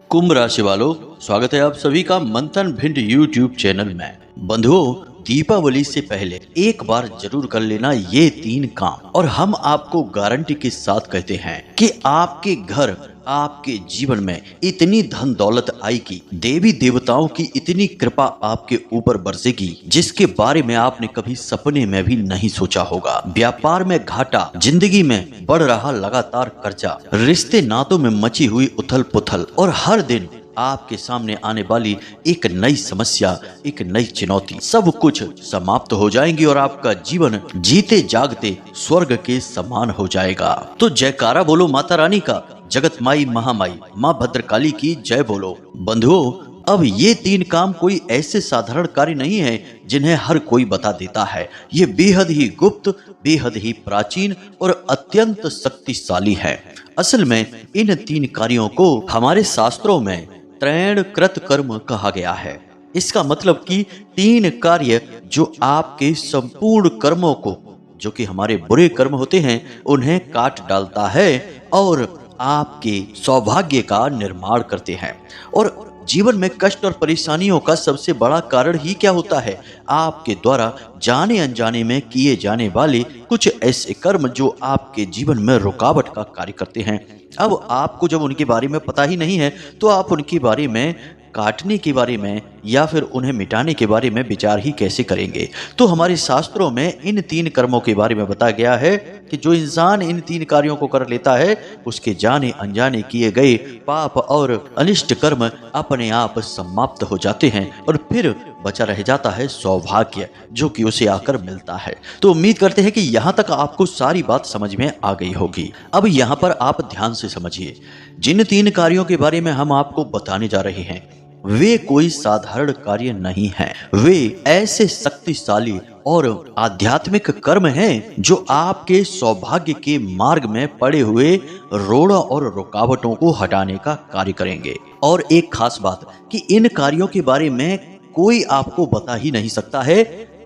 कुंभ राशि वालों, स्वागत है आप सभी का मंथन भिंड यूट्यूब चैनल में। बंधुओं, दीपावली से पहले एक बार जरूर कर लेना ये 3 काम, और हम आपको गारंटी के साथ कहते हैं कि आपके घर, आपके जीवन में इतनी धन दौलत आएगी, देवी देवताओं की इतनी कृपा आपके ऊपर बरसेगी जिसके बारे में आपने कभी सपने में भी नहीं सोचा होगा। व्यापार में घाटा, जिंदगी में बढ़ रहा लगातार कर्जा, रिश्ते नातों में मची हुई उथल पुथल, और हर दिन आपके सामने आने वाली एक नई समस्या, एक नई चुनौती, सब कुछ समाप्त हो जाएंगी और आपका जीवन जीते जागते स्वर्ग के समान हो जाएगा। तो जयकारा बोलो माता रानी का, जगत माई महामाई माँ भद्रकाली की जय बोलो। बंधुओं, अब ये 3 काम कोई ऐसे साधारण कार्य नहीं है जिन्हें हर कोई बता देता है। ये बेहद ही गुप्त, बेहद ही प्राचीन और अत्यंत शक्तिशाली है। असल में इन 3 कार्यों को हमारे शास्त्रों में त्रैण कृत कर्म कहा गया है। इसका मतलब कि 3 कार्य जो आपके संपूर्ण कर्मों को, जो कि हमारे बुरे कर्म होते हैं, उन्हें काट डालता है और आपके सौभाग्य का निर्माण करते हैं। और जीवन में कष्ट और परेशानियों का सबसे बड़ा कारण ही क्या होता है? आपके द्वारा जाने अनजाने में किए जाने वाले कुछ ऐसे कर्म जो आपके जीवन में रुकावट का कार्य करते हैं। अब आपको जब उनके बारे में पता ही नहीं है तो आप उनके बारे में काटने के बारे में या फिर उन्हें मिटाने के बारे में विचार ही कैसे करेंगे? तो हमारे शास्त्रों में इन 3 कर्मों के बारे में बताया गया है कि जो इंसान इन 3 कार्यों को कर लेता है उसके जाने अनजाने किए गए पाप और अनिष्ट कर्म अपने आप समाप्त हो जाते हैं और फिर बचा रह जाता है सौभाग्य, जो कि उसे आकर मिलता है। तो उम्मीद करते हैं कि यहाँ तक आपको सारी बात समझ में आ गई होगी। अब यहाँ पर आप ध्यान से समझिए, जिन 3 कार्यों के बारे में हम आपको बताने जा रहे हैं वे कोई साधारण कार्य नहीं हैं। वे ऐसे शक्तिशाली और आध्यात्मिक कर्म हैं जो आपके सौभाग्य के मार्ग में पड़े हुए रोड़ों और रुकावटों को हटाने का कार्य करेंगे। और एक खास बात कि इन कार्यों के बारे में कोई आपको बता ही नहीं सकता है,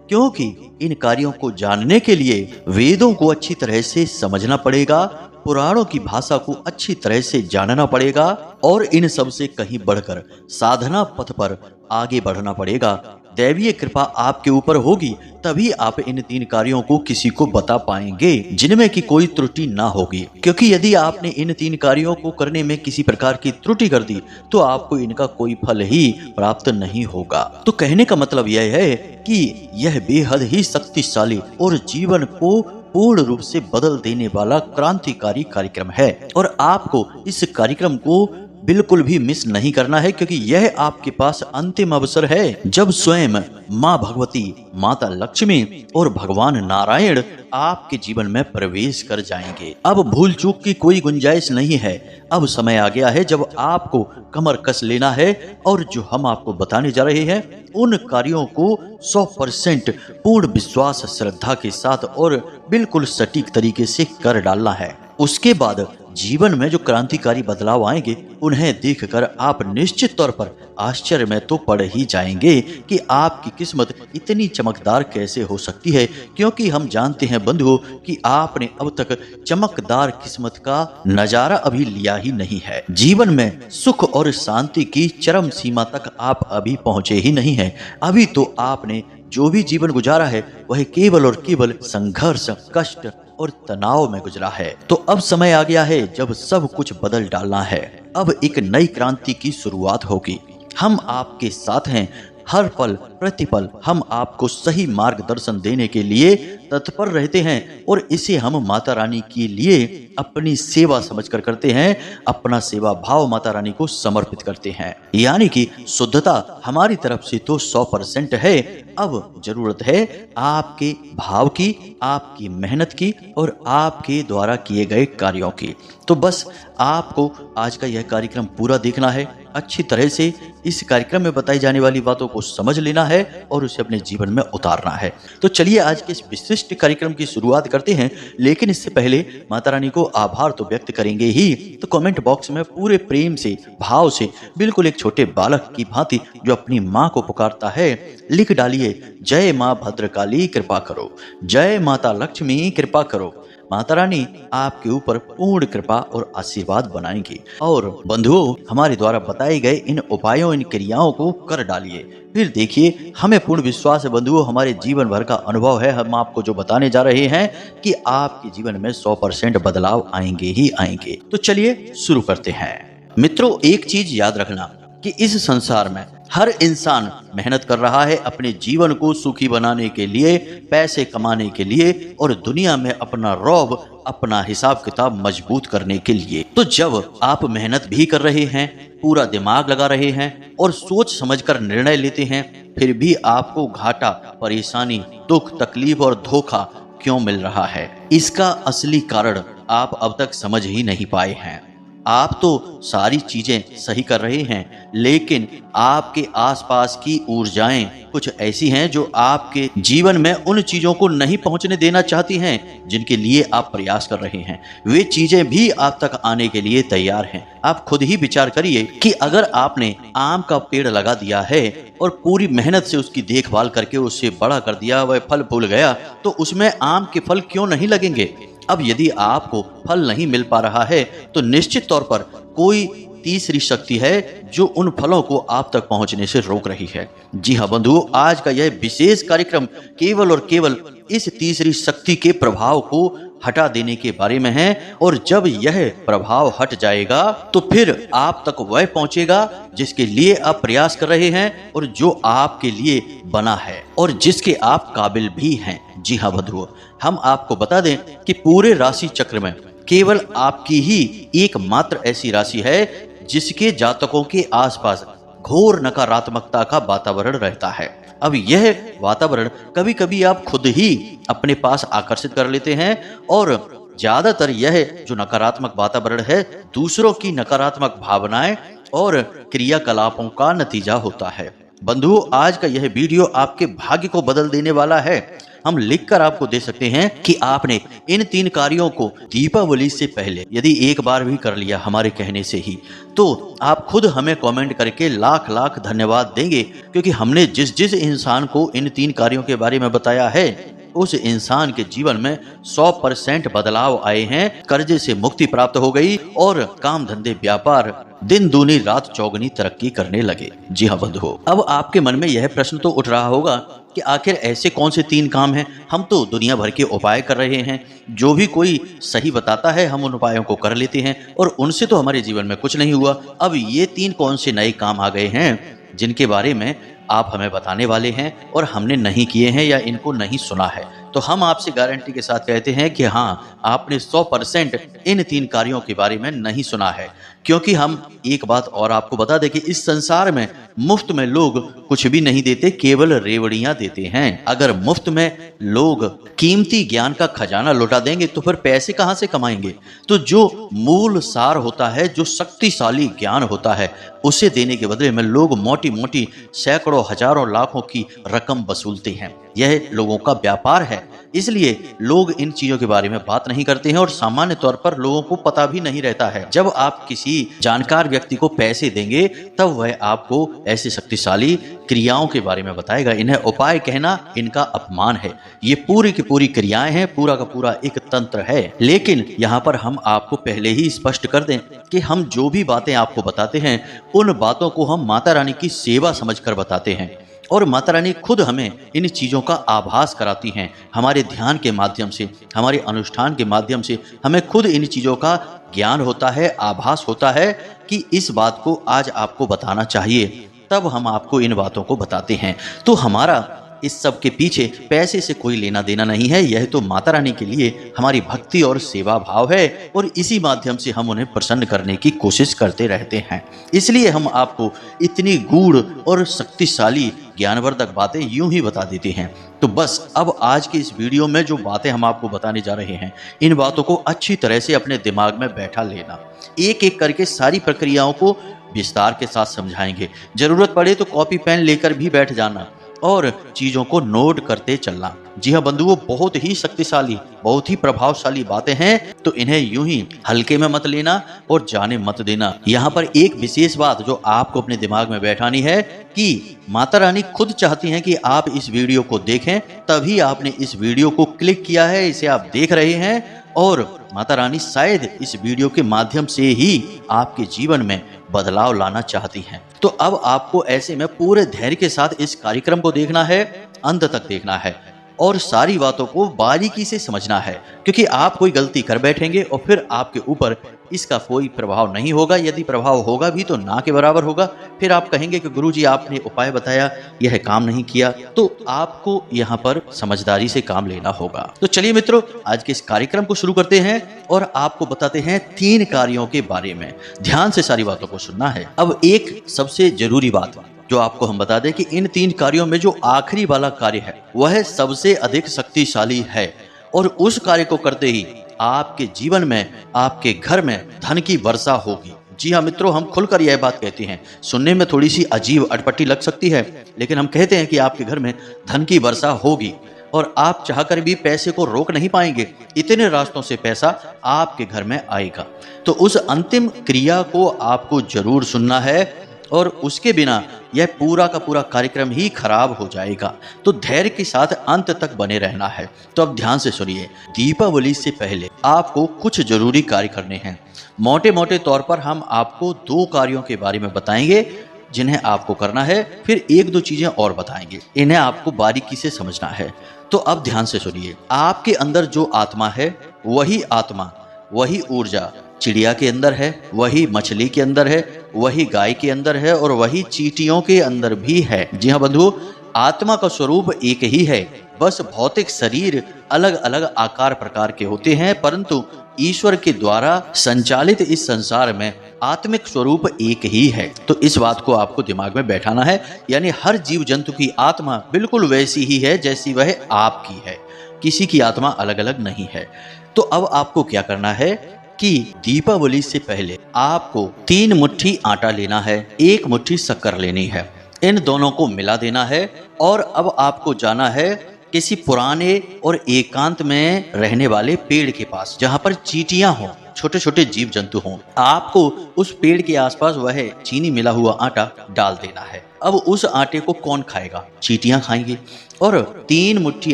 क्योंकि इन कार्यों को जानने के लिए वेदों को अच्छी तरह से समझना पड़ेगा, पुराणों की भाषा को अच्छी तरह से जानना पड़ेगा और इन सब से कहीं बढ़कर साधना पथ पर आगे बढ़ना पड़ेगा। दैवीय कृपा आपके ऊपर होगी तभी आप इन 3 कार्यों को किसी को बता पाएंगे जिनमें की कोई त्रुटि ना होगी। क्योंकि यदि आपने इन 3 कार्यों को करने में किसी प्रकार की त्रुटि कर दी तो आपको इनका कोई फल ही प्राप्त नहीं होगा। तो कहने का मतलब यह है कि यह बेहद ही शक्तिशाली और जीवन को पूर्ण रूप से बदल देने वाला क्रांतिकारी कार्यक्रम है और आपको इस कार्यक्रम को बिल्कुल भी मिस नहीं करना है, क्योंकि यह आपके पास अंतिम अवसर है जब स्वयं माँ भगवती, माता लक्ष्मी और भगवान नारायण आपके जीवन में प्रवेश कर जाएंगे। अब भूल चूक की कोई गुंजाइश नहीं है। अब समय आ गया है जब आपको कमर कस लेना है और जो हम आपको बताने जा रहे हैं उन कार्यों को 100% पूर्ण विश्वास, श्रद्धा के साथ और बिल्कुल सटीक तरीके से कर डालना है। उसके बाद जीवन में जो क्रांतिकारी बदलाव आएंगे उन्हें देखकर आप निश्चित तौर पर आश्चर्य में तो पड़ ही जाएंगे कि आपकी किस्मत इतनी चमकदार कैसे हो सकती है, क्योंकि हम जानते हैं बंधुओं कि आपने अब तक चमकदार किस्मत का नजारा अभी लिया ही नहीं है। जीवन में सुख और शांति की चरम सीमा तक आप अभी पहुंचे ही नहीं हैं। अभी तो आपने जो भी जीवन गुजारा है वह केवल और केवल संघर्ष, कष्ट और तनाव में गुजरा है। तो अब समय आ गया है जब सब कुछ बदल डालना है। अब एक नई क्रांति की शुरुआत होगी। हम आपके साथ हैं, हर पल प्रतिपल हम आपको सही मार्गदर्शन देने के लिए तत्पर रहते हैं और इसे हम माता रानी के लिए अपनी सेवा समझकर करते हैं। अपना सेवा भाव माता रानी को समर्पित करते हैं, यानी कि शुद्धता हमारी तरफ से तो 100% है। अब जरूरत है आपके भाव की, आपकी मेहनत की और आपके द्वारा किए गए कार्यों की। तो बस आपको आज का यह कार्यक्रम पूरा देखना है, अच्छी तरह से इस कार्यक्रम में बताई जाने वाली बातों को समझ लेना है और उसे अपने जीवन में उतारना है। तो चलिए आज के इस विशिष्ट कार्यक्रम की शुरुआत करते हैं, लेकिन इससे पहले माता रानी को आभार तो व्यक्त करेंगे ही, तो कमेंट बॉक्स में पूरे प्रेम से, भाव से, बिल्कुल एक छोटे बालक की भांति जो अपनी माँ को पुकारता है, लिख डालिए, जय माँ भद्रकाली कृपा करो, जय माता लक्ष्मी कृपा करो, माता रानी आपके ऊपर पूर्ण कृपा और आशीर्वाद बनाएंगी। और बंधुओं, हमारे द्वारा बताए गए इन उपायों, इन क्रियाओं को कर डालिए, फिर देखिए हमें पूर्ण विश्वास है बंधुओं, हमारे जीवन भर का अनुभव है, हम आपको जो बताने जा रहे हैं कि आपके जीवन में 100% बदलाव आएंगे ही आएंगे। तो चलिए शुरू करते हैं। मित्रों, एक चीज याद रखना कि इस संसार में हर इंसान मेहनत कर रहा है अपने जीवन को सुखी बनाने के लिए, पैसे कमाने के लिए और दुनिया में अपना रौब, अपना हिसाब किताब मजबूत करने के लिए। तो जब आप मेहनत भी कर रहे हैं, पूरा दिमाग लगा रहे हैं और सोच समझकर निर्णय लेते हैं, फिर भी आपको घाटा, परेशानी, दुख, तकलीफ और धोखा क्यों मिल रहा है? इसका असली कारण आप अब तक समझ ही नहीं पाए हैं। आप तो सारी चीजें सही कर रहे हैं, लेकिन आपके आसपास की ऊर्जाएं कुछ ऐसी हैं जो आपके जीवन में उन चीजों को नहीं पहुंचने देना चाहती हैं जिनके लिए आप प्रयास कर रहे हैं। वे चीजें भी आप तक आने के लिए तैयार हैं। आप खुद ही विचार करिए कि अगर आपने आम का पेड़ लगा दिया है और पूरी मेहनत से उसकी देखभाल करके उसे बड़ा कर दिया, वह फल फूल गया, तो उसमें आम के फल क्यों नहीं लगेंगे? अब यदि आपको फल नहीं मिल पा रहा है तो निश्चित तौर पर कोई तीसरी शक्ति है जो उन फलों को आप तक पहुंचने से रोक रही है। जी हाँ बंधुओं, आज का यह विशेष कार्यक्रम केवल और केवल इस तीसरी शक्ति के प्रभाव को हटा देने के बारे में है। और जब यह प्रभाव हट जाएगा तो फिर आप तक वह पहुंचेगा जिसके लिए आप प्रयास कर रहे हैं और जो आपके लिए बना है और जिसके आप काबिल भी हैं। जी हाँ बंधुओं, हम आपको बता दें कि पूरे राशि चक्र में केवल आपकी ही एकमात्र ऐसी राशि है जिसके जातकों के आसपास घोर नकारात्मकता का वातावरण रहता है। अब यह वातावरण कभी कभी आप खुद ही अपने पास आकर्षित कर लेते हैं और ज्यादातर यह जो नकारात्मक वातावरण है दूसरों की नकारात्मक भावनाएं और क्रियाकलापों का नतीजा होता है। बंधुओं, आज का यह वीडियो आपके भाग्य को बदल देने वाला है। हम लिखकर आपको दे सकते हैं कि आपने इन 3 कार्यों को दीपावली से पहले यदि एक बार भी कर लिया हमारे कहने से ही, तो आप खुद हमें कमेंट करके लाख लाख धन्यवाद देंगे, क्योंकि हमने जिस जिस इंसान को इन 3 कार्यों के बारे में बताया है उस इंसान के जीवन में 100% बदलाव आए हैं, कर्जे से मुक्ति प्राप्त हो गई और काम धंधे व्यापार दिन दूनी रात चौगनी तरक्की करने लगे। जी हाँ बंधुओं, अब आपके मन में यह प्रश्न तो उठ रहा होगा कि आखिर ऐसे कौन से 3 काम हैं? हम तो दुनिया भर के उपाय कर रहे हैं, जो भी कोई सही बताता है हम उन उपायों को कर लेते हैं और उनसे तो हमारे जीवन में कुछ नहीं हुआ। अब ये 3 कौन से नए काम आ गए हैं जिनके बारे में आप हमें बताने वाले हैं और हमने नहीं किए हैं या इनको नहीं सुना है? तो हम आपसे गारंटी के साथ कहते हैं कि हाँ, आपने 100% इन 3 कार्यों के बारे में नहीं सुना है। क्योंकि हम एक बात और आपको बता दें कि इस संसार में मुफ्त में लोग कुछ भी नहीं देते, केवल रेवड़ियां देते हैं। अगर मुफ्त में लोग कीमती ज्ञान का खजाना लुटा देंगे तो फिर पैसे कहां से कमाएंगे? तो जो मूल सार होता है, जो शक्तिशाली ज्ञान होता है, उसे देने के बदले में लोग मोटी मोटी सैकड़ों हजारों लाखों की रकम वसूलते हैं। यह लोगों का व्यापार है, इसलिए लोग इन चीजों के बारे में बात नहीं करते हैं और सामान्य तौर पर लोगों को पता भी नहीं रहता है। जब आप किसी जानकार व्यक्ति को पैसे देंगे तब वह आपको ऐसे शक्तिशाली क्रियाओं के बारे में बताएगा। इन्हें उपाय कहना इनका अपमान है। ये पूरी की पूरी क्रियाएं हैं, पूरा का पूरा एक तंत्र है। लेकिन यहाँ पर हम आपको पहले ही स्पष्ट कर दें कि हम जो भी बातें आपको बताते हैं उन बातों को हम माता रानी की सेवा समझकर बताते हैं और माता रानी खुद हमें इन चीज़ों का आभास कराती हैं। हमारे ध्यान के माध्यम से, हमारे अनुष्ठान के माध्यम से हमें खुद इन चीज़ों का ज्ञान होता है, आभास होता है कि इस बात को आज आपको बताना चाहिए, तब हम आपको इन बातों को बताते हैं। तो हमारा इस सब के पीछे पैसे से कोई लेना देना नहीं है। यह तो माता रानी के लिए हमारी भक्ति और सेवा भाव है और इसी माध्यम से हम उन्हें प्रसन्न करने की कोशिश करते रहते हैं। इसलिए हम आपको इतनी गूढ़ और शक्तिशाली ज्ञानवर्धक बातें यूं ही बता देते हैं। तो बस अब आज के इस वीडियो में जो बातें हम आपको बताने जा रहे हैं, इन बातों को अच्छी तरह से अपने दिमाग में बैठा लेना। एक एक करके सारी प्रक्रियाओं को विस्तार के साथ समझाएंगे। जरूरत पड़े तो कॉपी पेन लेकर भी बैठ जाना और चीजों को नोट करते चलना। जी हाँ बंधुओं, बहुत ही शक्तिशाली, बहुत ही प्रभावशाली बातें हैं, तो इन्हें यूं ही हल्के में मत लेना और जाने मत देना। यहाँ पर एक विशेष बात जो आपको अपने दिमाग में बैठानी है कि माता रानी खुद चाहती हैं कि आप इस वीडियो को देखें, तभी आपने इस वीडियो को क्लिक किया है, इसे आप देख रहे हैं और माता रानी शायद इस वीडियो के माध्यम से ही आपके जीवन में बदलाव लाना चाहती हैं। तो अब आपको ऐसे में पूरे धैर्य के साथ इस कार्यक्रम को देखना है, अंत तक देखना है और सारी बातों को बारीकी से समझना है, क्योंकि आप कोई गलती कर बैठेंगे और फिर आपके ऊपर इसका कोई प्रभाव नहीं होगा। यदि प्रभाव होगा भी तो ना के बराबर होगा। फिर आप कहेंगे कि गुरुजी आपने उपाय बताया, यह काम नहीं किया। तो आपको यहाँ पर समझदारी से काम लेना होगा। तो चलिए मित्रों, आज के इस कार्यक्रम को शुरू करते हैं और आपको बताते हैं 3 कार्यों के बारे में। ध्यान से सारी बातों को सुनना है। अब एक सबसे जरूरी बात जो आपको हम बता दें कि इन 3 कार्यों में जो आखिरी वाला कार्य है वह सबसे अधिक शक्तिशाली है और उस कार्य को करते ही आपके जीवन में, आपके घर में धन की वर्षा होगी। जी हाँ मित्रों, हम खुलकर यह बात कहते हैं। सुनने में थोड़ी सी अजीब अटपटी लग सकती है, लेकिन हम कहते हैं कि आपके घर में धन की वर्षा होगी और आप चाहकर भी पैसे को रोक नहीं पाएंगे। इतने रास्तों से पैसा आपके घर में आएगा। तो उस अंतिम क्रिया को आपको जरूर सुनना है और उसके बिना यह पूरा का पूरा कार्यक्रम ही खराब हो जाएगा। तो धैर्य के साथ अंत तक बने रहना है। तो अब ध्यान से सुनिए, दीपावली से पहले आपको कुछ जरूरी कार्य करने हैं। मोटे मोटे तौर पर हम आपको 2 कार्यों के बारे में बताएंगे जिन्हें आपको करना है, फिर 1-2 चीजें और बताएंगे। इन्हें आपको बारीकी से समझना है। तो अब ध्यान से सुनिए, आपके अंदर जो आत्मा है वही आत्मा, वही ऊर्जा चिड़िया के अंदर है, वही मछली के अंदर है, वही गाय के अंदर है और वही चींटियों के अंदर भी है। जी हाँ बंधुओं, आत्मा का स्वरूप एक ही है, बस भौतिक शरीर अलग अलग आकार प्रकार के होते हैं, परंतु ईश्वर के द्वारा संचालित इस संसार में आत्मिक स्वरूप एक ही है। तो इस बात को आपको दिमाग में बैठाना है। यानी हर जीव जंतु की आत्मा बिल्कुल वैसी ही है जैसी वह आपकी है, किसी की आत्मा अलग अलग नहीं है। तो अब आपको क्या करना है कि दीपावली से पहले आपको 3 मुट्ठी आटा लेना है, 1 मुट्ठी शक्कर लेनी है। इन दोनों को मिला देना है और अब आपको जाना है किसी पुराने और एकांत में रहने वाले पेड़ के पास, जहाँ पर चींटियां हों, छोटे छोटे जीव जंतु हों। आपको उस पेड़ के आसपास वह चीनी मिला हुआ आटा डाल देना है। अब उस आटे को कौन खाएगा? चींटियां खाएंगी। और 3 मुट्ठी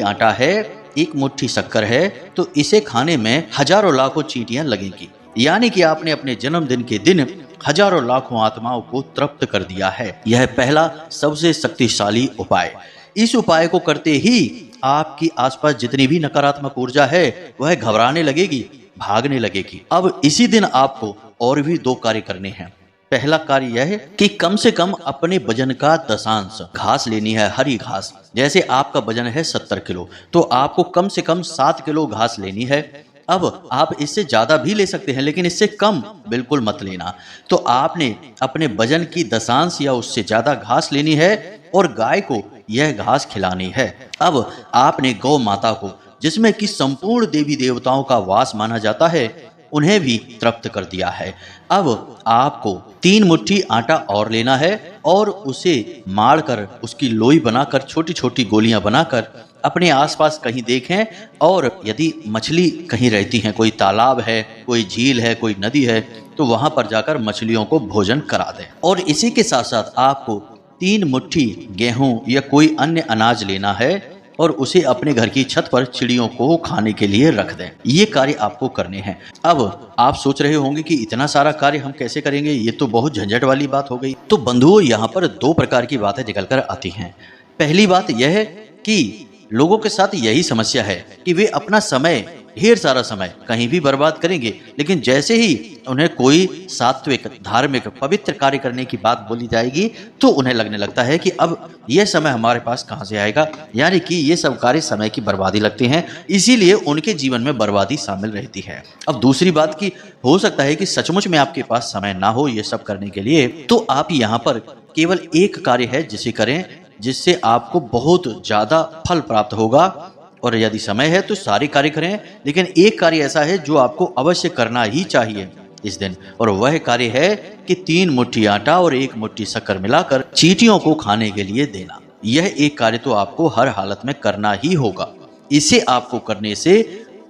आटा है, 1 मुट्ठी शक्कर है, तो इसे खाने में हजारों लाखों चींटियां लगेंगी। यानी कि आपने अपने जन्मदिन के दिन हजारों लाखों आत्माओं को तृप्त कर दिया है। यह पहला सबसे शक्तिशाली उपाय। इस उपाय को करते ही आपकी आसपास जितनी भी नकारात्मक ऊर्जा है वह घबराने लगेगी, भागने लगेगी। अब इसी दिन आपको और भी 2 कार्य करने हैं। पहला कार्य यह है कि कम से कम अपने वजन का 10 घास लेनी है, हरी घास। जैसे आपका वजन है 70 किलो, तो आपको कम से कम 7 किलो घास लेनी है। अब आप इससे ज्यादा भी ले सकते हैं, लेकिन इससे कम बिल्कुल मत लेना। तो आपने अपने वजन की 10 या उससे ज्यादा घास लेनी है और गाय को यह घास खिलानी है। अब आपने गौ माता को, जिसमें कि संपूर्ण देवी देवताओं का वास माना जाता है, उन्हें भी तृप्त कर दिया है। अब आपको 3 मुट्ठी आटा और लेना है और उसे मारकर उसकी लोई बनाकर छोटी छोटी गोलियां बनाकर अपने आसपास कहीं देखें, और यदि मछली कहीं रहती हैं, कोई तालाब है, कोई झील है, कोई नदी है, तो वहां पर जाकर मछलियों को भोजन करा दें। और इसी के साथ साथ आपको 3 मुट्ठी गेहूं या कोई अन्य अनाज लेना है और उसे अपने घर की छत पर चिड़ियों को खाने के लिए रख दें। ये कार्य आपको करने हैं। अब आप सोच रहे होंगे कि इतना सारा कार्य हम कैसे करेंगे, ये तो बहुत झंझट वाली बात हो गई। तो बंधुओं, यहाँ पर 2 प्रकार की बातें निकल कर आती हैं। पहली बात यह है कि लोगों के साथ यही समस्या है कि वे अपना समय, ढेर सारा समय कहीं भी बर्बाद करेंगे, लेकिन जैसे ही उन्हें कोई सात्विक, धार्मिक, पवित्र कार्य करने की बात बोली जाएगी तो उन्हें लगने लगता है कि अब यह समय हमारे पास कहाँ से आएगा। यानी कि ये सब कार्य समय की बर्बादी लगते हैं, इसीलिए उनके जीवन में बर्बादी शामिल रहती है। अब दूसरी बात की, हो सकता है कि सचमुच में आपके पास समय ना हो ये सब करने के लिए, तो आप यहाँ पर केवल एक कार्य है जिसे करें, जिससे आपको बहुत ज्यादा फल प्राप्त होगा। और यदि समय है तो सारे कार्य करें, लेकिन एक कार्य ऐसा है जो आपको अवश्य करना ही चाहिए इस दिन, और वह कार्य है कि 3 मुट्ठी आटा और 1 मुट्ठी शक्कर मिलाकर चींटियों को खाने के लिए देना। यह एक कार्य तो आपको हर हालत में करना ही होगा। इसे आपको करने से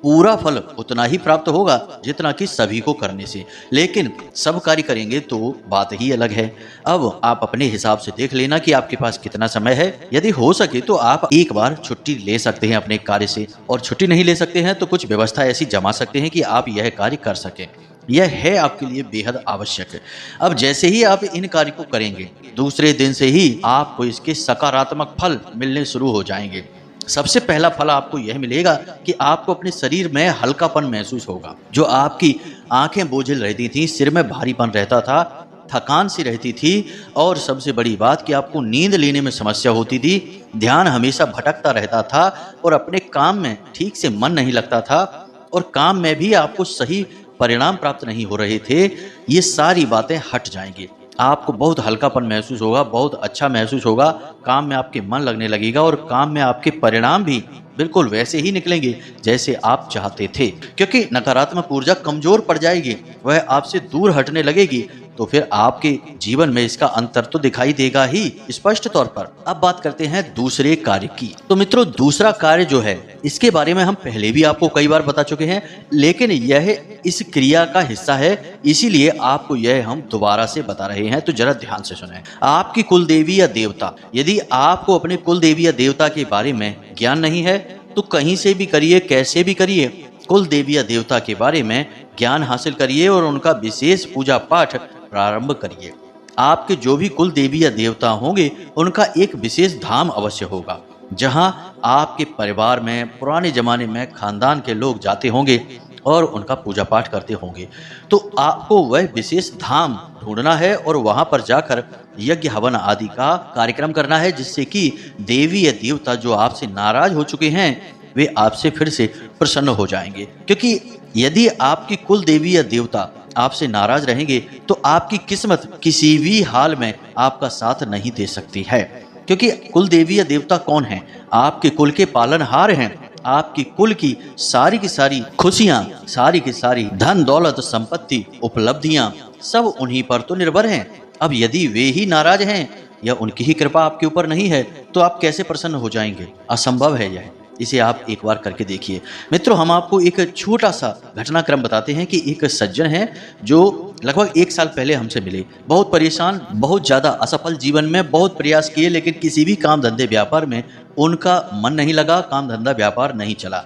पूरा फल उतना ही प्राप्त होगा जितना कि सभी को करने से, लेकिन सब कार्य करेंगे तो बात ही अलग है। अब आप अपने हिसाब से देख लेना कि आपके पास कितना समय है। यदि हो सके तो आप एक बार छुट्टी ले सकते हैं अपने कार्य से, और छुट्टी नहीं ले सकते हैं तो कुछ व्यवस्था ऐसी जमा सकते हैं कि आप यह कार्य कर सकें। यह है आपके लिए बेहद आवश्यक। अब जैसे ही आप इन कार्य को करेंगे, दूसरे दिन से ही आपको इसके सकारात्मक फल मिलने शुरू हो जाएंगे। सबसे पहला फल आपको यह मिलेगा कि आपको अपने शरीर में हल्कापन महसूस होगा। जो आपकी आंखें बोझिल रहती थी, सिर में भारीपन रहता था, थकान सी रहती थी, और सबसे बड़ी बात कि आपको नींद लेने में समस्या होती थी, ध्यान हमेशा भटकता रहता था और अपने काम में ठीक से मन नहीं लगता था, और काम में भी आपको सही परिणाम प्राप्त नहीं हो रहे थे, ये सारी बातें हट जाएंगी। आपको बहुत हल्कापन महसूस होगा, बहुत अच्छा महसूस होगा, काम में आपके मन लगने लगेगा और काम में आपके परिणाम भी बिल्कुल वैसे ही निकलेंगे जैसे आप चाहते थे, क्योंकि नकारात्मक ऊर्जा कमजोर पड़ जाएगी, वह आपसे दूर हटने लगेगी। तो फिर आपके जीवन में इसका अंतर तो दिखाई देगा ही स्पष्ट तौर पर। अब बात करते हैं दूसरे कार्य की। तो मित्रों, दूसरा कार्य जो है, इसके बारे में हम पहले भी आपको कई बार बता चुके हैं, लेकिन यह इस क्रिया का हिस्सा है, इसीलिए आपको यह हम दोबारा से बता रहे हैं, तो जरा ध्यान से सुनें। आपकी कुल देवी या देवता, यदि आपको अपने कुल देवी या देवता के बारे में ज्ञान नहीं है तो कहीं से भी करिए, कैसे भी करिए, कुल देवी या देवता के बारे में ज्ञान हासिल करिए और उनका विशेष पूजा पाठ प्रारंभ करिए। आपके जो भी कुल देवी या देवता होंगे, उनका एक विशेष धाम अवश्य होगा, जहां आपके परिवार में पुराने जमाने में खानदान के लोग जाते होंगे और उनका पूजा पाठ करते होंगे। तो आपको वह विशेष धाम ढूंढना है और वहां पर जाकर यज्ञ हवन आदि का कार्यक्रम करना है, जिससे कि देवी या देवता जो आपसे नाराज हो चुके हैं, वे आपसे फिर से प्रसन्न हो जाएंगे। क्योंकि यदि आपकी कुल देवी या देवता आपसे नाराज रहेंगे तो आपकी किस्मत किसी भी हाल में आपका साथ नहीं दे सकती है। क्योंकि कुल देवी या देवता कौन है? आपके कुल के पालनहार हैं। आपकी कुल की सारी खुशियां, सारी की सारी धन दौलत संपत्ति उपलब्धियां सब उन्हीं पर तो निर्भर हैं। अब यदि वे ही नाराज हैं या उनकी ही कृपा आपके ऊपर नहीं है तो आप कैसे प्रसन्न हो जाएंगे? असंभव है यह। इसे आप एक बार करके देखिए। मित्रों, हम आपको एक छोटा सा घटनाक्रम बताते हैं कि एक सज्जन है जो लगभग 1 साल पहले हमसे मिले, बहुत परेशान, बहुत ज़्यादा असफल, जीवन में बहुत प्रयास किए, लेकिन किसी भी काम धंधे व्यापार में उनका मन नहीं लगा, काम धंधा व्यापार नहीं चला।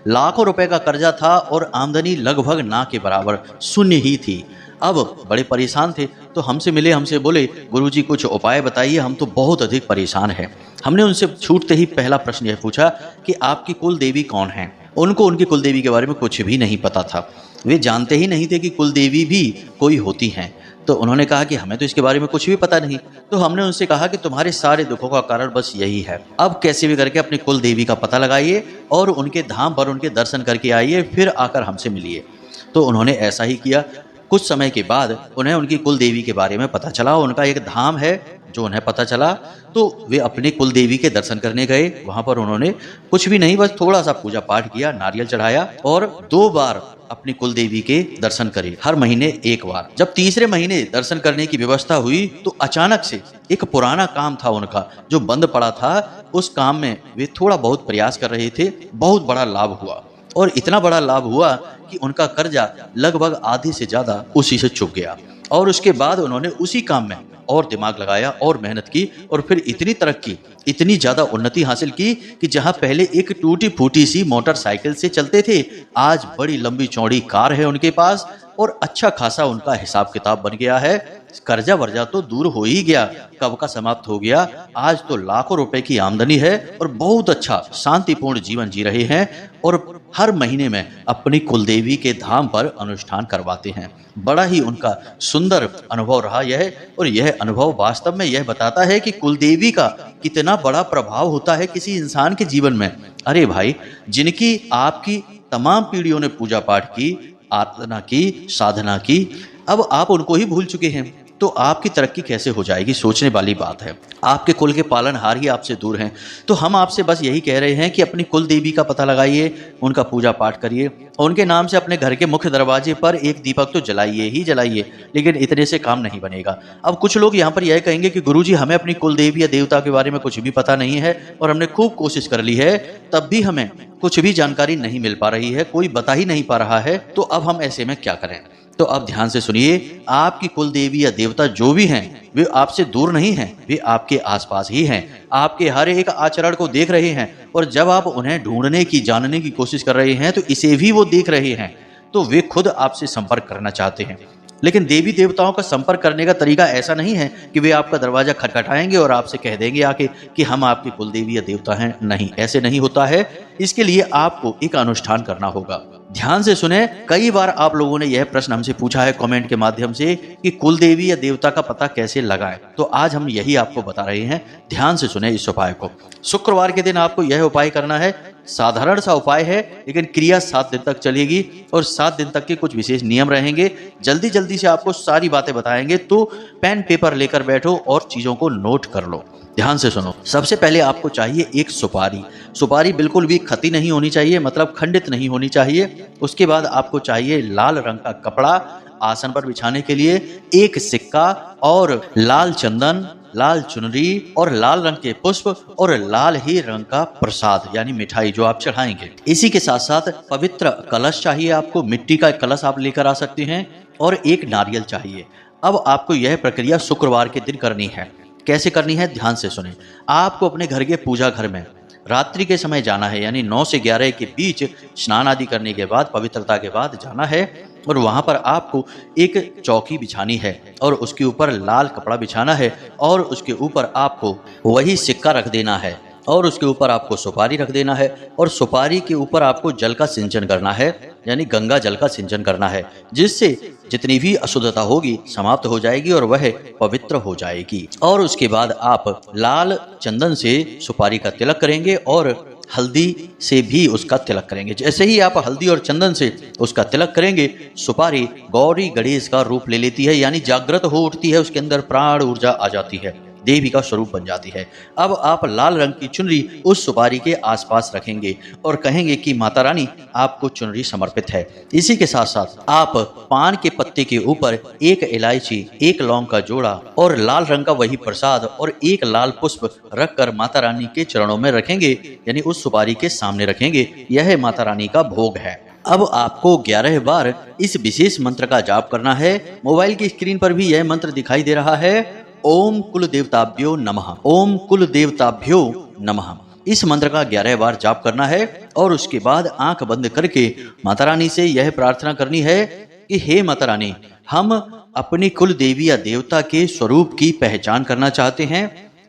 लाखों रुपए का कर्जा था और आमदनी लगभग ना के बराबर, शून्य ही थी। अब बड़े परेशान थे तो हमसे मिले, हमसे बोले, गुरुजी कुछ उपाय बताइए, हम तो बहुत अधिक परेशान हैं। हमने उनसे छूटते ही पहला प्रश्न यह पूछा कि आपकी कुल देवी कौन है? उनको उनकी कुल देवी के बारे में कुछ भी नहीं पता था। वे जानते ही नहीं थे कि कुल देवी भी कोई होती हैं। तो उन्होंने कहा कि हमें तो इसके बारे में कुछ भी पता नहीं। तो हमने उनसे कहा कि तुम्हारे सारे दुखों का कारण बस यही है। अब कैसे भी करके अपनी कुल देवी का पता लगाइए और उनके धाम पर उनके दर्शन करके आइए, फिर आकर हमसे मिलिए। तो उन्होंने ऐसा ही किया। कुछ समय के बाद उन्हें उनकी कुल देवी के बारे में पता चला। उनका एक धाम है जो उन्हें पता चला, तो वे अपने कुल देवी के दर्शन करने गए। वहां पर उन्होंने कुछ भी नहीं, बस थोड़ा सा पूजा पाठ किया, नारियल चढ़ाया और 2 बार अपनी कुल देवी के दर्शन करे, हर महीने 1 बार। जब तीसरे महीने दर्शन करने की व्यवस्था हुई तो अचानक से एक पुराना काम था उनका जो बंद पड़ा था, उस काम में वे थोड़ा बहुत प्रयास कर रहे थे। बहुत बड़ा लाभ हुआ और इतना बड़ा लाभ हुआ कि उनका कर्जा लगभग आधे से ज्यादा उसी से चुक गया। और उसके बाद उन्होंने उसी काम में और दिमाग लगाया और मेहनत की और फिर इतनी तरक्की, इतनी ज्यादा उन्नति हासिल की कि जहां पहले एक टूटी फूटी सी मोटरसाइकिल से चलते थे, आज बड़ी लंबी चौड़ी कार है उनके पास और अच्छा खासा उनका हिसाब किताब बन गया है। कर्जा वर्जा तो दूर हो ही गया, कब का समाप्त हो गया। आज तो लाखों रुपए की आमदनी है और बहुत अच्छा शांतिपूर्ण जीवन जी रहे हैं और हर महीने में अपनी कुलदेवी के धाम पर अनुष्ठान करवाते हैं। बड़ा ही उनका सुंदर अनुभव रहा यह, और यह अनुभव वास्तव में यह बताता है कि कुलदेवी का कितना बड़ा प्रभाव होता है किसी इंसान के जीवन में। अरे भाई, जिनकी आपकी तमाम पीढ़ियों ने पूजा पाठ की, आराधना की, साधना की, अब आप उनको ही भूल चुके हैं। तो आपकी तरक्की कैसे हो जाएगी, सोचने वाली बात है। आपके कुल के पालनहार ही आपसे दूर हैं, तो हम आपसे बस यही कह रहे हैं कि अपनी कुल देवी का पता लगाइए, उनका पूजा पाठ करिए और उनके नाम से अपने घर के मुख्य दरवाजे पर एक दीपक तो जलाइए ही जलाइए। लेकिन इतने से काम नहीं बनेगा। अब कुछ लोग यहाँ पर यह कहेंगे कि गुरुजी हमें अपनी कुल देवी या देवता के बारे में कुछ भी पता नहीं है और हमने खूब कोशिश कर ली है, तब भी हमें कुछ भी जानकारी नहीं मिल पा रही है, कोई बता ही नहीं पा रहा है, तो अब हम ऐसे में क्या करें। तो अब ध्यान से सुनिए, आपकी कुल देवी या देवता जो भी हैं वे आपसे दूर नहीं हैं, वे आपके आसपास ही हैं, आपके हर एक आचरण को देख रहे हैं और जब आप उन्हें ढूंढने की जानने की कोशिश कर रहे हैं तो इसे भी वो देख रहे हैं, तो वे खुद आपसे संपर्क करना चाहते हैं। लेकिन देवी देवताओं का संपर्क करने का तरीका ऐसा नहीं है कि वे आपका दरवाजा खटखटाएंगे और आपसे कह देंगे आके कि हम आपके कुल देवी या देवता हैं। नहीं, ऐसे नहीं होता है। इसके लिए आपको एक अनुष्ठान करना होगा। ध्यान से सुने, कई बार आप लोगों ने यह प्रश्न हमसे पूछा है कमेंट के माध्यम से कि कुल देवी या देवता का पता कैसे लगाएं, तो आज हम यही आपको बता रहे हैं। ध्यान से सुने इस उपाय को। शुक्रवार के दिन आपको यह उपाय करना है। साधारण सा उपाय है, लेकिन क्रिया 7 दिन तक चलेगी और 7 दिन तक के कुछ विशेष नियम रहेंगे। जल्दी जल्दी से आपको सारी बातें बताएंगे, तो पेन पेपर लेकर बैठो और चीजों को नोट कर लो। ध्यान से सुनो। सबसे पहले आपको चाहिए एक सुपारी। सुपारी बिल्कुल भी खती नहीं होनी चाहिए, मतलब खंडित नहीं होनी चाहिए। उसके बाद आपको चाहिए लाल रंग का कपड़ा आसन पर बिछाने के लिए, एक सिक्का और लाल चंदन, लाल चुनरी और लाल रंग के पुष्प और लाल ही रंग का प्रसाद यानी मिठाई जो आप चढ़ाएंगे। इसी के साथ साथ पवित्र कलश चाहिए आपको, मिट्टी का कलश आप लेकर आ सकते हैं और एक नारियल चाहिए। अब आपको यह प्रक्रिया शुक्रवार के दिन करनी है। कैसे करनी है, ध्यान से सुने। आपको अपने घर के पूजा घर में रात्रि के समय जाना है, यानी 9 से 11 के बीच स्नान आदि करने के बाद, पवित्रता के बाद जाना है और वहां पर आपको एक चौकी बिछानी है और उसके ऊपर लाल कपड़ा बिछाना है और उसके ऊपर आपको वही सिक्का रख देना है और उसके ऊपर आपको सुपारी रख देना है और सुपारी के ऊपर आपको जल का सिंचन करना है, यानी गंगा जल का सिंचन करना है, जिससे जितनी भी अशुद्धता होगी समाप्त हो जाएगी और वह पवित्र हो जाएगी। और उसके बाद आप लाल चंदन से सुपारी का तिलक करेंगे और हल्दी से भी उसका तिलक करेंगे। जैसे ही आप हल्दी और चंदन से उसका तिलक करेंगे, सुपारी गौरी गणेश का रूप ले लेती है, यानी जागृत हो उठती है, उसके अंदर प्राण ऊर्जा आ जाती है, देवी का स्वरूप बन जाती है। अब आप लाल रंग की चुनरी उस सुपारी के आसपास रखेंगे और कहेंगे कि माता रानी आपको चुनरी समर्पित है। इसी के साथ साथ आप पान के पत्ते के ऊपर एक इलायची, एक लौंग का जोड़ा और लाल रंग का वही प्रसाद और एक लाल पुष्प रखकर माता रानी के चरणों में रखेंगे, यानी उस सुपारी के सामने रखेंगे। यह माता रानी का भोग है। अब आपको 11 बार इस विशेष मंत्र का जाप करना है। मोबाइल की स्क्रीन पर भी यह मंत्र दिखाई दे रहा है, ओम कुल देवताभ्यो नमः, ओम कुल देवताभ्यो नमः। इस मंत्र का 11 बार जाप करना है और उसके बाद आंख बंद करके माता रानी से यह प्रार्थना करनी है कि हे माता रानी, हम अपनी कुल देवी या देवता के स्वरूप की पहचान करना चाहते हैं।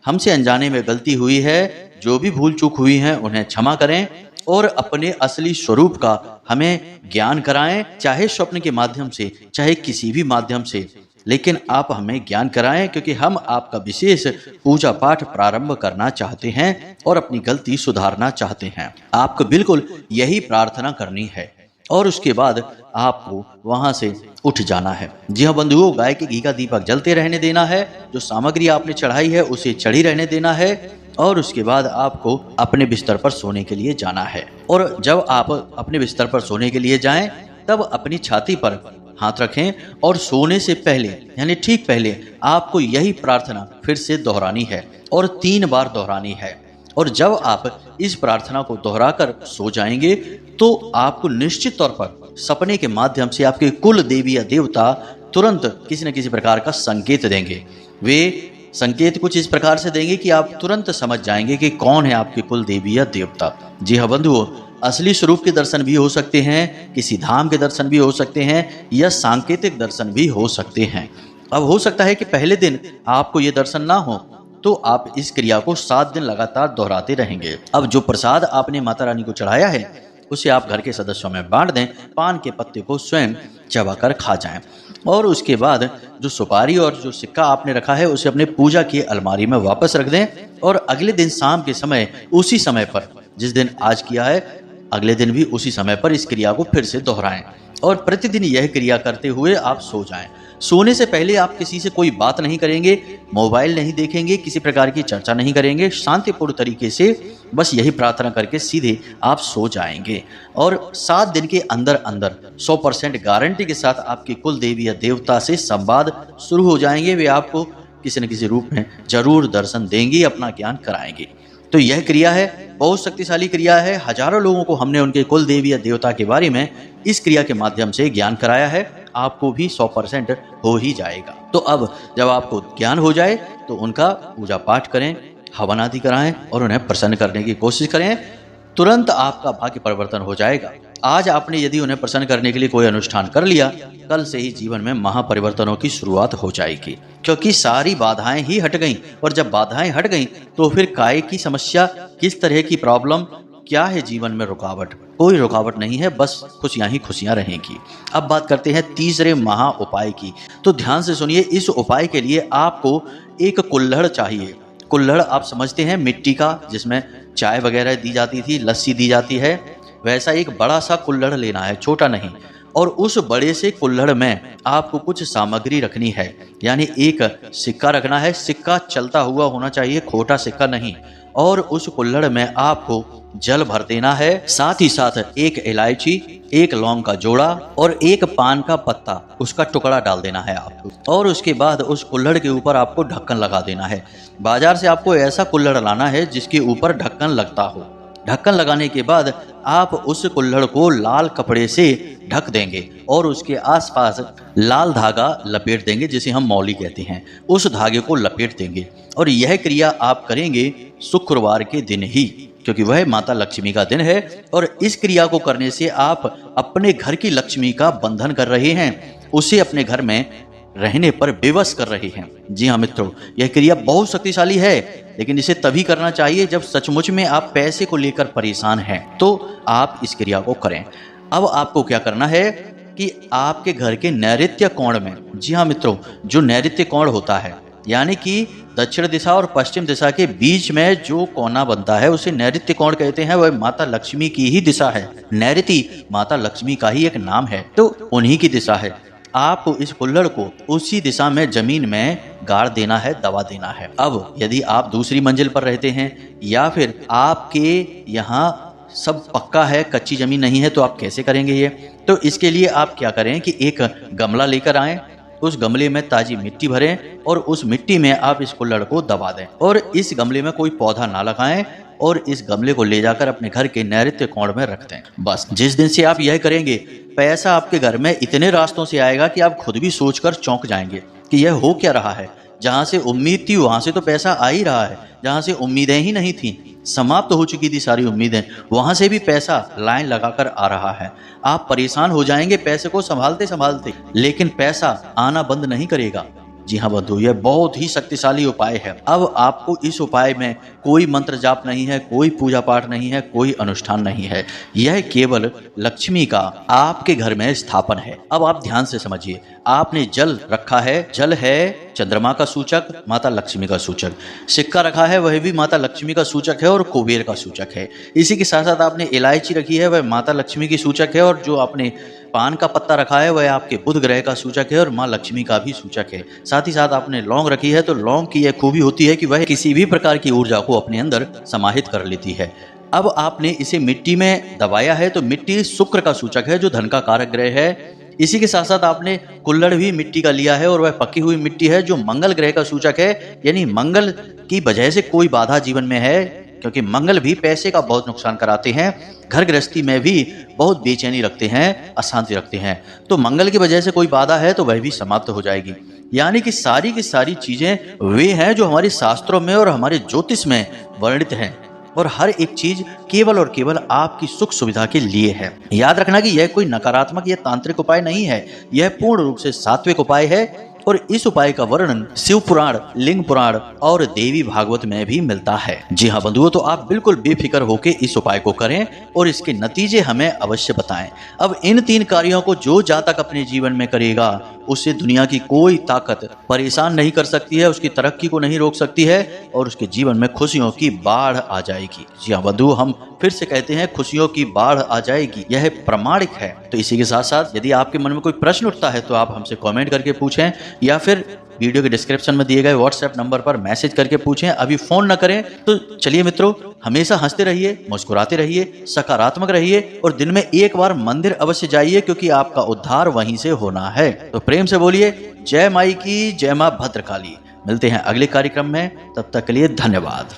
हमसे अनजाने में गलती हुई है, जो भी भूल चूक हुई है उन्हें क्षमा करें और अपने असली स्वरूप का हमें ज्ञान कराएं, चाहे स्वप्न के माध्यम से, चाहे किसी भी माध्यम से, लेकिन आप हमें ज्ञान कराएं, क्योंकि हम आपका विशेष पूजा पाठ प्रारंभ करना चाहते हैं और अपनी गलती सुधारना चाहते हैं। आपको बिल्कुल यही प्रार्थना करनी है और उसके बाद आपको वहां से उठ जाना है। जी हाँ बंधुओं, गाय के घी का दीपक जलते रहने देना है, जो सामग्री आपने चढ़ाई है उसे चढ़ी रहने देना है और उसके बाद आपको अपने बिस्तर पर सोने के लिए जाना है। और जब आप अपने बिस्तर पर सोने के लिए जाएं, तब अपनी छाती पर हाथ रखें और सोने से पहले, यानी ठीक पहले, आपको यही प्रार्थना फिर से दोहरानी है और 3 बार दोहरानी है। और जब आप इस प्रार्थना को दोहराकर सो जाएंगे तो आपको निश्चित तौर पर सपने के माध्यम से आपके कुल देवी या देवता तुरंत किसी न किसी प्रकार का संकेत देंगे। वे संकेत कुछ इस प्रकार से देंगे कि आप तुरंत समझ जाएंगे कि कौन है आपके कुल देवी या देवता। जी हाँ बंधुओं, असली स्वरूप के दर्शन भी हो सकते हैं, किसी धाम के दर्शन भी हो सकते हैं या सांकेतिक दर्शन भी हो सकते हैं। अब हो सकता है कि पहले दिन आपको ये दर्शन ना हो, तो आप इस क्रिया को 7 दिन लगातार दोहराते रहेंगे। अब जो प्रसाद आपने माता रानी को चढ़ाया है उसे आप घर के सदस्यों में बांट दें, पान के पत्ते को स्वयं चबाकर खा जाएं और उसके बाद जो सुपारी और जो सिक्का आपने रखा है उसे अपने पूजा की अलमारी में वापस रख दें और अगले दिन शाम के समय उसी समय पर, जिस दिन आज किया है, अगले दिन भी उसी समय पर इस क्रिया को फिर से दोहराएं और प्रतिदिन यह क्रिया करते हुए आप सो जाएं। सोने से पहले आप किसी से कोई बात नहीं करेंगे, मोबाइल नहीं देखेंगे, किसी प्रकार की चर्चा नहीं करेंगे, शांतिपूर्ण तरीके से बस यही प्रार्थना करके सीधे आप सो जाएंगे। और 7 दिन के अंदर अंदर 100% गारंटी के साथ आपकी कुल देवी या देवता से संवाद शुरू हो जाएंगे। वे आपको किसी न किसी रूप में जरूर दर्शन देंगी, अपना ज्ञान कराएंगे। तो यह क्रिया है, बहुत शक्तिशाली क्रिया है। हजारों लोगों को हमने उनके कुल देवी या देवता के बारे में इस क्रिया के माध्यम से ज्ञान कराया है। आपको भी 100% हो ही जाएगा। तो अब जब आपको ज्ञान हो जाए तो उनका पूजा पाठ करें, हवन आदि कराएं और उन्हें प्रसन्न करने की कोशिश करें। तुरंत आपका भाग्य परिवर्तन हो जाएगा। आज आपने यदि उन्हें प्रसन्न करने के लिए कोई अनुष्ठान कर लिया, कल से ही जीवन में महापरिवर्तनों की शुरुआत हो जाएगी, क्योंकि सारी बाधाएं ही हट गईं। और जब बाधाएं हट गईं तो फिर काय की समस्या, किस तरह की प्रॉब्लम, क्या है जीवन में रुकावट? कोई रुकावट नहीं है, बस खुशियां ही खुशियां रहेंगी। अब बात करते हैं तीसरे महा उपाय की। तो ध्यान से सुनिए, इस उपाय के लिए आपको एक कुल्हड़ चाहिए। कुल्हड़ आप समझते हैं, मिट्टी का, जिसमें चाय वगैरह दी जाती थी, लस्सी दी जाती है, वैसा एक बड़ा सा कुल्हड़ लेना है, छोटा नहीं। और उस बड़े से कुल्हड़ में आपको कुछ सामग्री रखनी है, यानी एक सिक्का रखना है। सिक्का चलता हुआ होना चाहिए, खोटा सिक्का नहीं। और उस कुल्हड़ में आपको जल भर देना है। साथ ही साथ एक इलायची, एक लौंग का जोड़ा और एक पान का पत्ता, उसका टुकड़ा डाल देना है आपको। और उसके बाद उस कुल्हड़ के ऊपर आपको ढक्कन लगा देना है। बाजार से आपको ऐसा कुल्हड़ लाना है जिसके ऊपर ढक्कन लगता हो। ढक्कन लगाने के बाद आप उस कुल्हड़ को लाल कपड़े से ढक देंगे और उसके आसपास लाल धागा लपेट देंगे, जिसे हम मौली कहते हैं। उस धागे को लपेट देंगे और यह क्रिया आप करेंगे शुक्रवार के दिन ही, क्योंकि वह माता लक्ष्मी का दिन है। और इस क्रिया को करने से आप अपने घर की लक्ष्मी का बंधन कर रहे हैं, उसे अपने घर में रहने पर विवश कर रहे हैं। जी हाँ मित्रों, यह क्रिया बहुत शक्तिशाली है, लेकिन इसे तभी करना चाहिए जब सचमुच में आप पैसे को लेकर परेशान हैं, तो आप इस क्रिया को करें। अब आपको क्या करना है कि आपके घर के नैऋत्य कोण में, जी हाँ मित्रों, जो नैऋत्य कोण होता है, यानी कि दक्षिण दिशा और पश्चिम दिशा के बीच में जो कोना बनता है, उसे नैऋत्य कोण कहते हैं। वह माता लक्ष्मी की ही दिशा है। नैऋति माता लक्ष्मी का ही एक नाम है, तो उन्हीं की दिशा है। आपको इस कुल्हड़ को उसी दिशा में जमीन में गाड़ देना है, दबा देना है। अब यदि आप दूसरी मंजिल पर रहते हैं या फिर आपके यहाँ सब पक्का है, कच्ची जमीन नहीं है, तो आप कैसे करेंगे ये? तो इसके लिए आप क्या करें कि एक गमला लेकर आएं, उस गमले में ताजी मिट्टी भरें और उस मिट्टी में आप इस कुल्हड़ को दबा दें। और इस गमले में कोई पौधा ना लगाएं और इस गमले को ले जाकर अपने घर के नैऋत्य कोण में रख दें। बस जिस दिन से आप यह करेंगे, पैसा आपके घर में इतने रास्तों से आएगा कि आप खुद भी सोचकर चौंक जाएंगे कि यह हो क्या रहा है। जहां से उम्मीद थी वहां से तो पैसा आ ही रहा है, जहां से उम्मीदें ही नहीं थी, समाप्त हो चुकी थी सारी उम्मीदें, वहां से भी पैसा लाइन लगाकर आ रहा है। आप परेशान हो जाएंगे पैसे को संभालते संभालते, लेकिन पैसा आना बंद नहीं करेगा। जी हाँ बंधु, यह बहुत ही शक्तिशाली उपाय है। अब आपको इस उपाय में कोई मंत्र जाप नहीं है, कोई पूजा पाठ नहीं है, कोई अनुष्ठान नहीं है। यह केवल लक्ष्मी का आपके घर में स्थापन है। अब आप ध्यान से समझिए, आपने जल रखा है, जल है चंद्रमा का सूचक, माता लक्ष्मी का सूचक। सिक्का रखा है, वह भी माता लक्ष्मी का सूचक है और कुबेर का सूचक है। इसी के साथ साथ आपने इलायची रखी है, वह माता लक्ष्मी की सूचक है। और जो आपने पान का पत्ता रखा है, वह आपके बुध ग्रह का सूचक है और माँ लक्ष्मी का भी सूचक है। साथ ही साथ आपने लौंग रखी है, तो लौंग की यह खूबी होती है कि वह किसी भी प्रकार की ऊर्जा को अपने अंदर समाहित कर लेती है। अब आपने इसे मिट्टी में दबाया है, तो मिट्टी शुक्र का सूचक है, जो धन का कारक ग्रह है। इसी के साथ साथ आपने कुल्हड़ भी मिट्टी का लिया है और वह पकी हुई मिट्टी है, जो मंगल ग्रह का सूचक है। यानी मंगल की वजह से कोई बाधा जीवन में है, क्योंकि मंगल भी पैसे का बहुत नुकसान कराते हैं, घर गृहस्थी में भी बहुत बेचैनी रखते हैं, अशांति रखते हैं। तो मंगल की वजह से कोई बाधा है तो वह भी समाप्त हो जाएगी। यानी कि सारी की सारी चीजें वे हैं जो हमारे शास्त्रों में और हमारे ज्योतिष में वर्णित हैं, और हर एक चीज केवल और केवल आपकी सुख सुविधा के लिए है। याद रखना कि यह कोई नकारात्मक या तांत्रिक उपाय नहीं है, यह पूर्ण रूप से सात्विक उपाय है। और इस उपाय का वर्णन शिव पुराण, लिंग पुराण और देवी भागवत में भी मिलता है। जी हाँ बंधुओं, तो आप बिल्कुल बेफिक्र होकर इस उपाय को करें और इसके नतीजे हमें अवश्य बताएं। अब इन 3 कार्यों को जो जातक अपने जीवन में करेगा, उससे दुनिया की कोई ताकत परेशान नहीं कर सकती है, उसकी तरक्की को नहीं रोक सकती है और उसके जीवन में खुशियों की बाढ़ आ जाएगी। जी हाँ बंधु, हम फिर से कहते हैं खुशियों की बाढ़ आ जाएगी, यह प्रमाणिक है। तो इसी के साथ साथ यदि आपके मन में कोई प्रश्न उठता है तो आप हमसे कमेंट करके पूछें या फिर वीडियो के डिस्क्रिप्शन में दिए गए व्हाट्सएप नंबर पर मैसेज करके पूछें। अभी फोन न करें। तो चलिए मित्रों, हमेशा हंसते रहिए, मुस्कुराते रहिए, सकारात्मक रहिए और दिन में एक बार मंदिर अवश्य जाइए, क्योंकि आपका उद्धार वहीं से होना है। तो प्रेम से बोलिए जय माई की, जय मां भद्रकाली। मिलते हैं अगले कार्यक्रम में, तब तक के लिए धन्यवाद।